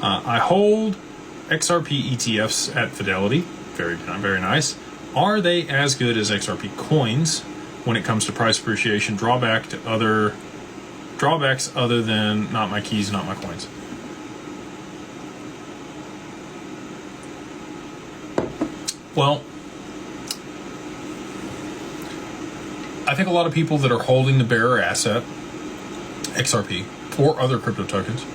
I hold XRP ETFs at Fidelity. Very nice. Are they as good as XRP coins when it comes to price appreciation? Drawbacks other than not my keys, not my coins. Well, I think a lot of people that are holding the bearer asset, XRP, or other crypto tokens,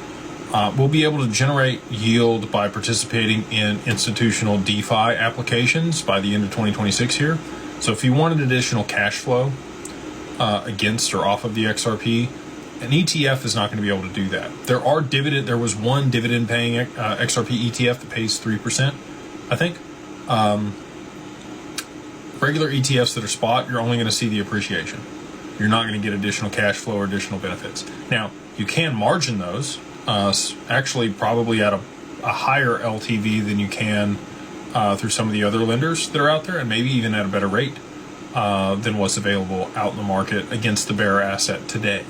will be able to generate yield by participating in institutional DeFi applications by the end of 2026 here. So if you wanted additional cash flow against or off of the XRP, an ETF is not going to be able to do that. There was one dividend paying XRP ETF that pays 3%, I think. Regular ETFs that are spot, you're only going to see the appreciation. You're not going to get additional cash flow or additional benefits. Now, you can margin those, actually probably at a higher LTV than you can through some of the other lenders that are out there, and maybe even at a better rate than what's available out in the market against the bearer asset today.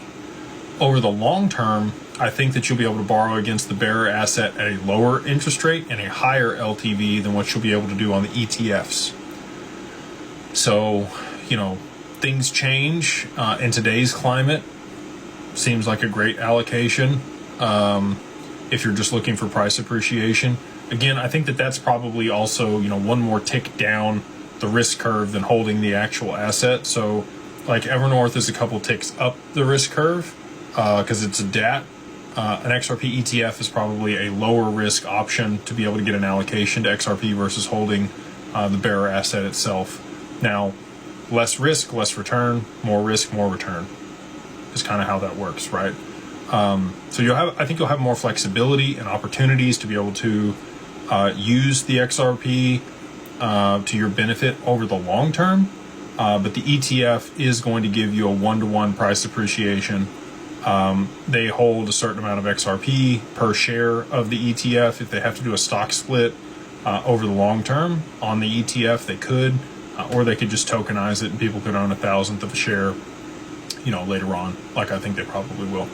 Over the long term, I think that you'll be able to borrow against the bearer asset at a lower interest rate and a higher LTV than what you'll be able to do on the ETFs. So, things change in today's climate. Seems like a great allocation if you're just looking for price appreciation. Again, I think that that's probably also, one more tick down the risk curve than holding the actual asset. So like Evernorth is a couple ticks up the risk curve because it's a DAT. An XRP ETF is probably a lower risk option to be able to get an allocation to XRP versus holding the bearer asset itself. Now, less risk, less return, more risk, more return is kind of how that works, right? So I think you'll have more flexibility and opportunities to be able to use the XRP to your benefit over the long term. But the ETF is going to give you a 1-to-1 price appreciation. They hold a certain amount of XRP per share of the ETF. If they have to do a stock split over the long term on the ETF, they could, or they could just tokenize it and people could own 1,000th of a share, later on, like I think they probably will.